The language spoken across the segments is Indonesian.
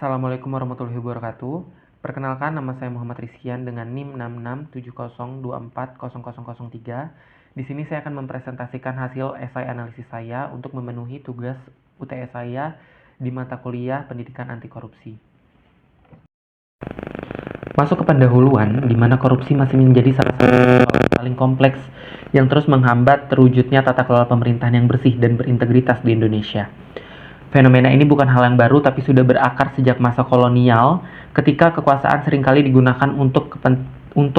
Assalamualaikum warahmatullahi wabarakatuh. Perkenalkan, nama saya Muhammad Rizkian dengan NIM 6670240003. Di sini saya akan mempresentasikan hasil esai analisis saya untuk memenuhi tugas UTS saya di mata kuliah Pendidikan Anti Korupsi. Masuk ke pendahuluan, di mana korupsi masih menjadi salah satu persoalan paling kompleks yang terus menghambat terwujudnya tata kelola pemerintahan yang bersih dan berintegritas di Indonesia. Fenomena ini bukan hal yang baru, tapi sudah berakar sejak masa kolonial, ketika kekuasaan seringkali digunakan untuk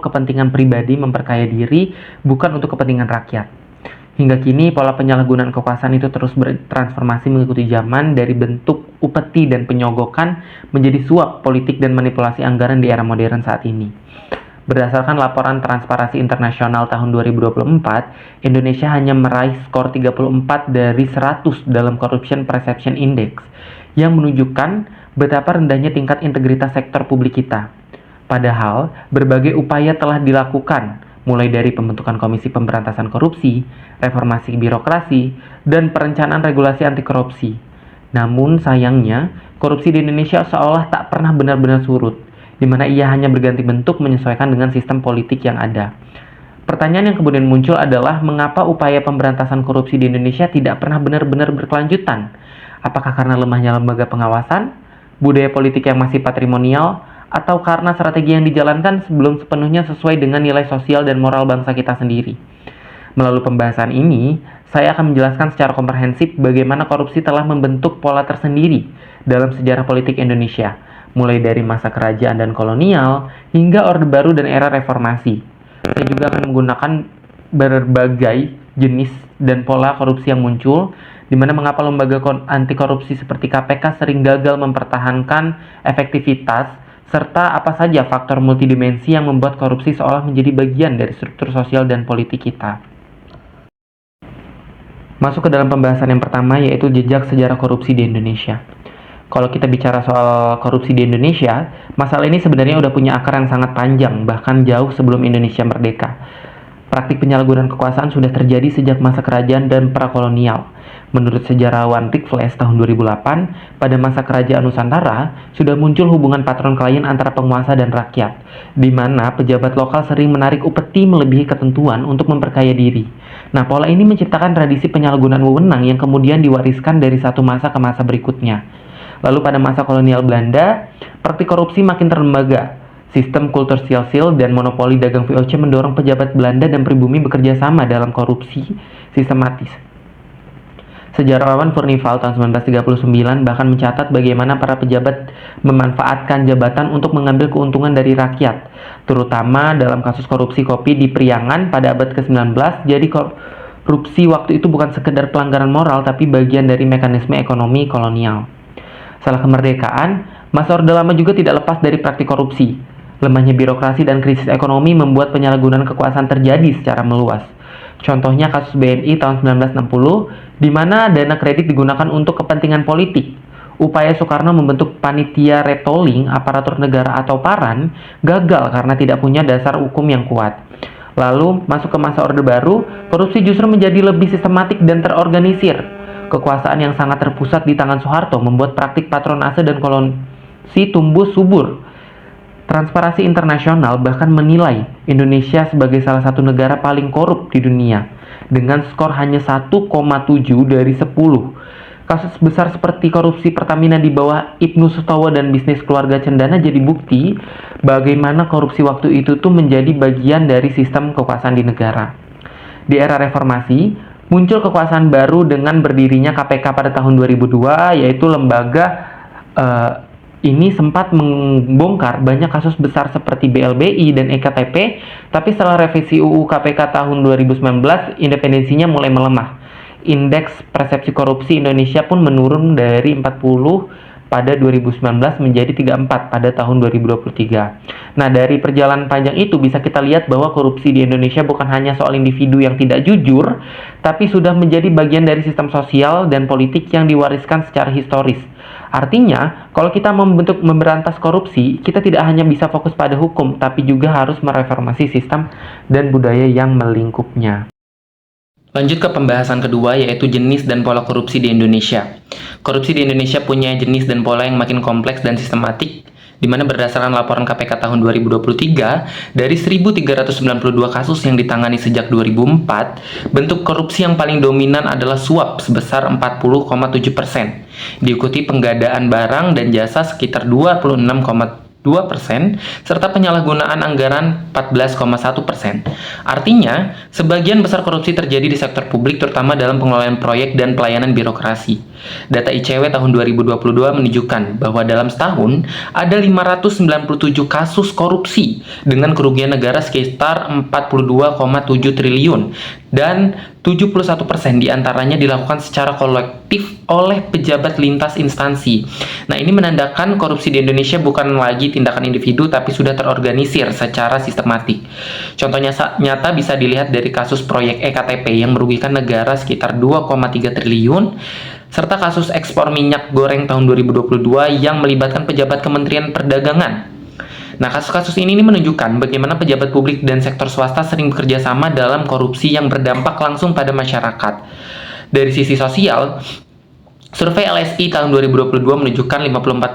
kepentingan pribadi memperkaya diri, bukan untuk kepentingan rakyat. Hingga kini, pola penyalahgunaan kekuasaan itu terus bertransformasi mengikuti zaman dari bentuk upeti dan penyogokan menjadi suap politik dan manipulasi anggaran di era modern saat ini. Berdasarkan laporan Transparansi Internasional tahun 2024, Indonesia hanya meraih skor 34 dari 100 dalam Corruption Perception Index, yang menunjukkan betapa rendahnya tingkat integritas sektor publik kita. Padahal, berbagai upaya telah dilakukan, mulai dari pembentukan Komisi Pemberantasan Korupsi, reformasi birokrasi, dan perencanaan regulasi anti korupsi. Namun, sayangnya, korupsi di Indonesia seolah tak pernah benar-benar surut, di mana ia hanya berganti bentuk menyesuaikan dengan sistem politik yang ada. Pertanyaan yang kemudian muncul adalah mengapa upaya pemberantasan korupsi di Indonesia tidak pernah benar-benar berkelanjutan? Apakah karena lemahnya lembaga pengawasan, budaya politik yang masih patrimonial, atau karena strategi yang dijalankan sebelum sepenuhnya sesuai dengan nilai sosial dan moral bangsa kita sendiri? Melalui pembahasan ini, saya akan menjelaskan secara komprehensif bagaimana korupsi telah membentuk pola tersendiri dalam sejarah politik Indonesia, mulai dari masa kerajaan dan kolonial hingga Orde Baru dan era reformasi. Saya juga akan menggunakan berbagai jenis dan pola korupsi yang muncul, di mana mengapa lembaga anti korupsi seperti KPK sering gagal mempertahankan efektivitas, serta apa saja faktor multidimensi yang membuat korupsi seolah menjadi bagian dari struktur sosial dan politik kita. Masuk ke dalam pembahasan yang pertama, yaitu jejak sejarah korupsi di Indonesia. Kalau kita bicara soal korupsi di Indonesia, masalah ini sebenarnya udah punya akar yang sangat panjang, bahkan jauh sebelum Indonesia merdeka. Praktik penyalahgunaan kekuasaan sudah terjadi sejak masa kerajaan dan prakolonial. Menurut sejarawan Rick Flesch tahun 2008, pada masa kerajaan Nusantara, sudah muncul hubungan patron-klien antara penguasa dan rakyat, di mana pejabat lokal sering menarik upeti melebihi ketentuan untuk memperkaya diri. Nah, pola ini menciptakan tradisi penyalahgunaan wewenang yang kemudian diwariskan dari satu masa ke masa berikutnya. Lalu pada masa kolonial Belanda, praktik korupsi makin terlembaga. Sistem kultur silsil dan monopoli dagang VOC mendorong pejabat Belanda dan pribumi bekerja sama dalam korupsi sistematis. Sejarawan Furnivall tahun 1939 bahkan mencatat bagaimana para pejabat memanfaatkan jabatan untuk mengambil keuntungan dari rakyat, terutama dalam kasus korupsi kopi di Priangan pada abad ke-19. Jadi korupsi waktu itu bukan sekedar pelanggaran moral, tapi bagian dari mekanisme ekonomi kolonial. Setelah kemerdekaan, masa Orde Lama juga tidak lepas dari praktik korupsi. Lemahnya birokrasi dan krisis ekonomi membuat penyalahgunaan kekuasaan terjadi secara meluas. Contohnya kasus BNI tahun 1960, di mana dana kredit digunakan untuk kepentingan politik. Upaya Soekarno membentuk panitia retolling aparatur negara atau PARAN gagal karena tidak punya dasar hukum yang kuat. Lalu, masuk ke masa Orde Baru, korupsi justru menjadi lebih sistematik dan terorganisir. Kekuasaan yang sangat terpusat di tangan Soeharto membuat praktik patronase dan koloniasi tumbuh subur. Transparansi Internasional bahkan menilai Indonesia sebagai salah satu negara paling korup di dunia, dengan skor hanya 1,7 dari 10. Kasus besar seperti korupsi Pertamina di bawah Ibnu Sutowo dan bisnis keluarga Cendana jadi bukti bagaimana korupsi waktu itu tuh menjadi bagian dari sistem kekuasaan di negara. Di era reformasi, muncul kekuasaan baru dengan berdirinya KPK pada tahun 2002, yaitu lembaga ini sempat membongkar banyak kasus besar seperti BLBI dan EKTP, tapi setelah revisi UU KPK tahun 2019, independensinya mulai melemah. Indeks persepsi korupsi Indonesia pun menurun dari 40 pada 2019 menjadi 34 pada tahun 2023. Nah, dari perjalanan panjang itu bisa kita lihat bahwa korupsi di Indonesia bukan hanya soal individu yang tidak jujur, tapi sudah menjadi bagian dari sistem sosial dan politik yang diwariskan secara historis. Artinya, kalau kita memberantas korupsi, kita tidak hanya bisa fokus pada hukum, tapi juga harus mereformasi sistem dan budaya yang melingkupnya. Lanjut ke pembahasan kedua, yaitu jenis dan pola korupsi di Indonesia. Korupsi di Indonesia punya jenis dan pola yang makin kompleks dan sistematik, di mana berdasarkan laporan KPK tahun 2023, dari 1.392 kasus yang ditangani sejak 2004, bentuk korupsi yang paling dominan adalah suap sebesar 40,7%, diikuti penggadaan barang dan jasa sekitar 26,2%, serta penyalahgunaan anggaran 14,1%. Artinya, sebagian besar korupsi terjadi di sektor publik terutama dalam pengelolaan proyek dan pelayanan birokrasi. Data ICW tahun 2022 menunjukkan bahwa dalam setahun ada 597 kasus korupsi dengan kerugian negara sekitar 42,7 triliun dan 71% diantaranya dilakukan secara kolektif oleh pejabat lintas instansi. Nah, ini menandakan korupsi di Indonesia bukan lagi tindakan individu tapi sudah terorganisir secara sistematik. Contohnya nyata bisa dilihat dari kasus proyek EKTP yang merugikan negara sekitar 2,3 triliun serta kasus ekspor minyak goreng tahun 2022 yang melibatkan pejabat Kementerian Perdagangan. Nah, kasus-kasus ini menunjukkan bagaimana pejabat publik dan sektor swasta sering bekerja sama dalam korupsi yang berdampak langsung pada masyarakat. Dari sisi sosial, survei LSI tahun 2022 menunjukkan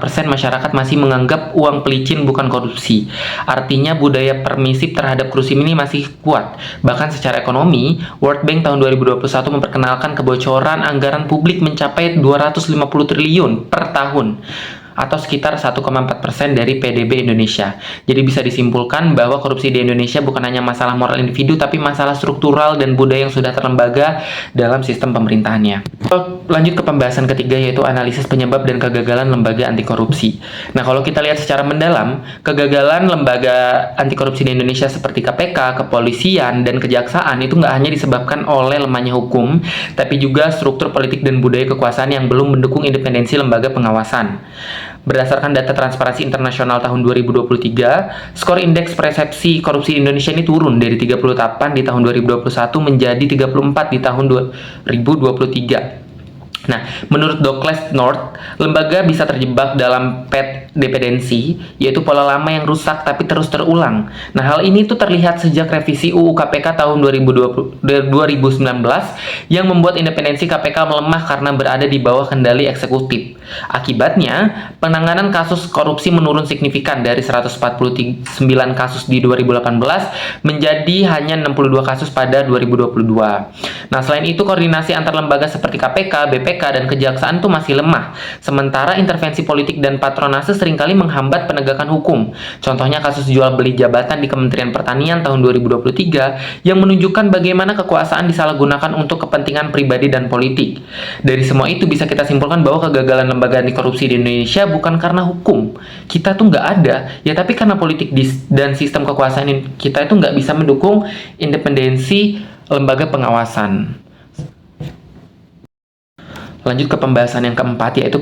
54% masyarakat masih menganggap uang pelicin bukan korupsi. Artinya budaya permisif terhadap korupsi ini masih kuat. Bahkan secara ekonomi, World Bank tahun 2021 memperkenalkan kebocoran anggaran publik mencapai 250 triliun per tahun, atau sekitar 1,4% dari PDB Indonesia. Jadi bisa disimpulkan bahwa korupsi di Indonesia bukan hanya masalah moral individu, tapi masalah struktural dan budaya yang sudah terlembaga dalam sistem pemerintahannya. Lanjut ke pembahasan ketiga, yaitu analisis penyebab dan kegagalan lembaga anti korupsi. Nah, kalau kita lihat secara mendalam, kegagalan lembaga anti korupsi di Indonesia seperti KPK, kepolisian, dan kejaksaan itu nggak hanya disebabkan oleh lemahnya hukum, tapi juga struktur politik dan budaya kekuasaan yang belum mendukung independensi lembaga pengawasan. Berdasarkan data Transparansi Internasional tahun 2023, skor indeks persepsi korupsi di Indonesia ini turun dari 38 di tahun 2021 menjadi 34 di tahun 2023. Nah, menurut Douglas North, lembaga bisa terjebak dalam dependensi, yaitu pola lama yang rusak tapi terus terulang. Nah, hal ini tuh terlihat sejak revisi UU KPK tahun 2019 yang membuat independensi KPK melemah karena berada di bawah kendali eksekutif. Akibatnya, penanganan kasus korupsi menurun signifikan dari 149 kasus di 2018 menjadi hanya 62 kasus pada 2022. Nah, selain itu koordinasi antar lembaga seperti KPK, BPK, dan kejaksaan itu masih lemah. Sementara intervensi politik dan patronase seringkali menghambat penegakan hukum. Contohnya kasus jual beli jabatan di Kementerian Pertanian tahun 2023 yang menunjukkan bagaimana kekuasaan disalahgunakan untuk kepentingan pribadi dan politik. Dari semua itu bisa kita simpulkan bahwa kegagalan lembaga anti korupsi di Indonesia bukan karena hukum kita tuh nggak ada, ya tapi karena politik dan sistem kekuasaan kita itu nggak bisa mendukung independensi lembaga pengawasan. Lanjut ke pembahasan yang keempat, yaitu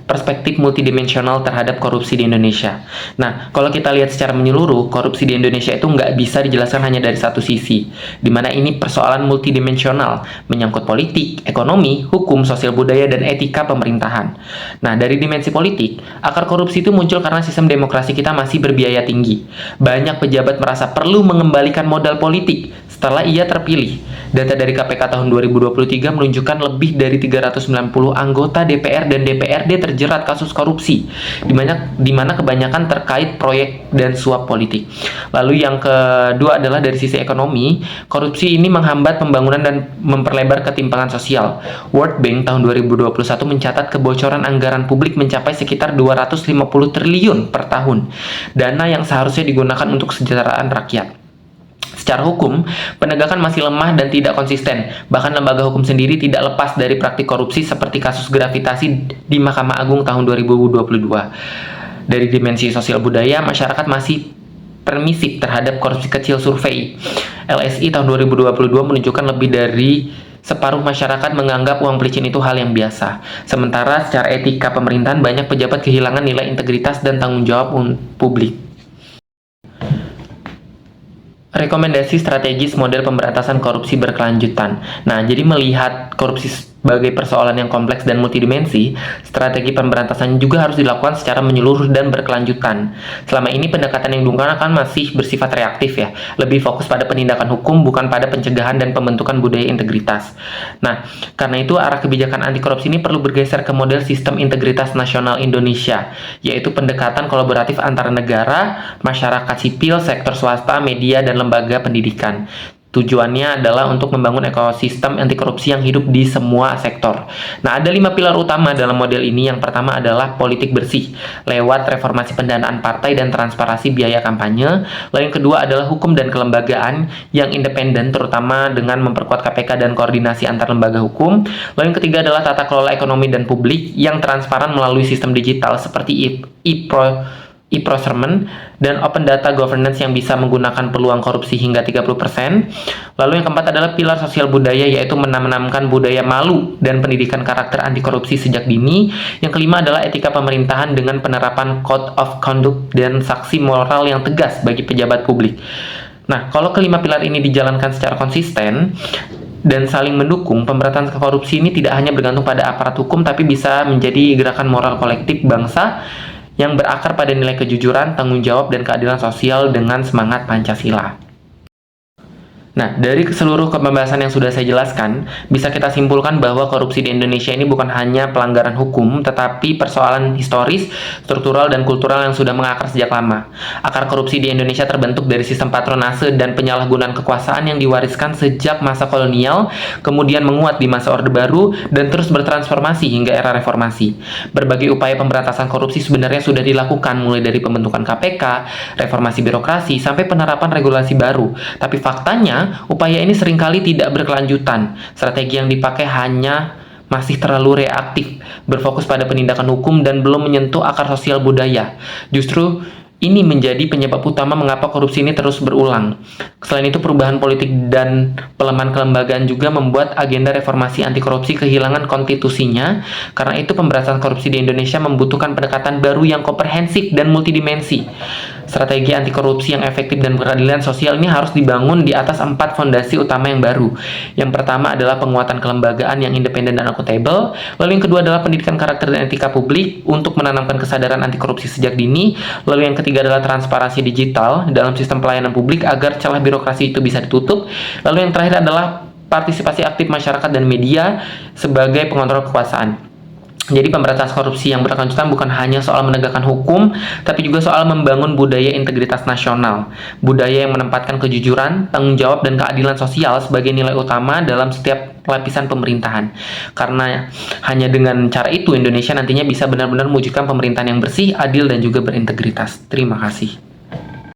perspektif multidimensional terhadap korupsi di Indonesia. Nah, kalau kita lihat secara menyeluruh, korupsi di Indonesia itu nggak bisa dijelaskan hanya dari satu sisi, di mana ini persoalan multidimensional, menyangkut politik, ekonomi, hukum, sosial budaya, dan etika pemerintahan. Nah, dari dimensi politik, akar korupsi itu muncul karena sistem demokrasi kita masih berbiaya tinggi. Banyak pejabat merasa perlu mengembalikan modal politik setelah ia terpilih. Data dari KPK tahun 2023 menunjukkan lebih dari 390 anggota DPR dan DPRD terjerat kasus korupsi, di mana kebanyakan terkait proyek dan suap politik. Lalu yang kedua adalah dari sisi ekonomi, korupsi ini menghambat pembangunan dan memperlebar ketimpangan sosial. World Bank tahun 2021 mencatat kebocoran anggaran publik mencapai sekitar 250 triliun per tahun, dana yang seharusnya digunakan untuk kesejahteraan rakyat. Secara hukum, penegakan masih lemah dan tidak konsisten. Bahkan lembaga hukum sendiri tidak lepas dari praktik korupsi seperti kasus gravitasi di Mahkamah Agung tahun 2022. Dari dimensi sosial budaya, masyarakat masih permisif terhadap korupsi kecil. Survei LSI tahun 2022 menunjukkan lebih dari separuh masyarakat menganggap uang pelicin itu hal yang biasa. Sementara secara etika pemerintahan, banyak pejabat kehilangan nilai integritas dan tanggung jawab publik. Rekomendasi strategis model pemberantasan korupsi berkelanjutan. Nah, jadi melihat korupsi Sebagai persoalan yang kompleks dan multidimensi, strategi pemberantasan juga harus dilakukan secara menyeluruh dan berkelanjutan. Selama ini pendekatan yang digunakan masih bersifat reaktif ya, lebih fokus pada penindakan hukum bukan pada pencegahan dan pembentukan budaya integritas. Nah, karena itu arah kebijakan anti korupsi ini perlu bergeser ke model sistem integritas nasional Indonesia, yaitu pendekatan kolaboratif antara negara, masyarakat sipil, sektor swasta, media, dan lembaga pendidikan. Tujuannya adalah untuk membangun ekosistem anti korupsi yang hidup di semua sektor. Nah, ada 5 pilar utama dalam model ini. Yang pertama adalah politik bersih, lewat reformasi pendanaan partai dan transparansi biaya kampanye. Lalu yang kedua adalah hukum dan kelembagaan yang independen, terutama dengan memperkuat KPK dan koordinasi antar lembaga hukum. Lalu yang ketiga adalah tata kelola ekonomi dan publik yang transparan melalui sistem digital seperti e-procurement dan open data governance yang bisa menggunakan peluang korupsi hingga 30%. Lalu yang keempat adalah pilar sosial budaya, yaitu menanamkan budaya malu dan pendidikan karakter anti korupsi sejak dini. Yang kelima adalah etika pemerintahan dengan penerapan code of conduct dan sanksi moral yang tegas bagi pejabat publik. Nah, kalau kelima pilar ini dijalankan secara konsisten dan saling mendukung, pemberantasan korupsi ini tidak hanya bergantung pada aparat hukum, tapi bisa menjadi gerakan moral kolektif bangsa yang berakar pada nilai kejujuran, tanggung jawab, dan keadilan sosial dengan semangat Pancasila. Nah, dari seluruh pembahasan yang sudah saya jelaskan, bisa kita simpulkan bahwa korupsi di Indonesia ini bukan hanya pelanggaran hukum, tetapi persoalan historis, struktural, dan kultural yang sudah mengakar sejak lama. Akar korupsi di Indonesia terbentuk dari sistem patronase dan penyalahgunaan kekuasaan yang diwariskan sejak masa kolonial, kemudian menguat di masa Orde Baru, dan terus bertransformasi hingga era reformasi. Berbagai upaya pemberantasan korupsi sebenarnya sudah dilakukan, mulai dari pembentukan KPK, reformasi birokrasi, sampai penerapan regulasi baru. Tapi faktanya, upaya ini seringkali tidak berkelanjutan. Strategi yang dipakai hanya masih terlalu reaktif, berfokus pada penindakan hukum dan belum menyentuh akar sosial budaya. Justru ini menjadi penyebab utama mengapa korupsi ini terus berulang. Selain itu, perubahan politik dan pelemahan kelembagaan juga membuat agenda reformasi anti korupsi kehilangan konstitusinya. Karena itu, pemberantasan korupsi di Indonesia membutuhkan pendekatan baru yang komprehensif dan multidimensi. Strategi anti korupsi yang efektif dan berkeadilan sosial ini harus dibangun di atas 4 fondasi utama yang baru. Yang pertama adalah penguatan kelembagaan yang independen dan akuntabel. Lalu yang kedua adalah pendidikan karakter dan etika publik untuk menanamkan kesadaran anti korupsi sejak dini. Lalu yang ketiga adalah transparansi digital dalam sistem pelayanan publik agar celah birokrasi itu bisa ditutup. Lalu yang terakhir adalah partisipasi aktif masyarakat dan media sebagai pengontrol kekuasaan. Jadi pemberantasan korupsi yang berkelanjutan bukan hanya soal menegakkan hukum, tapi juga soal membangun budaya integritas nasional. Budaya yang menempatkan kejujuran, tanggung jawab, dan keadilan sosial sebagai nilai utama dalam setiap lapisan pemerintahan. Karena hanya dengan cara itu Indonesia nantinya bisa benar-benar mewujudkan pemerintahan yang bersih, adil, dan juga berintegritas. Terima kasih.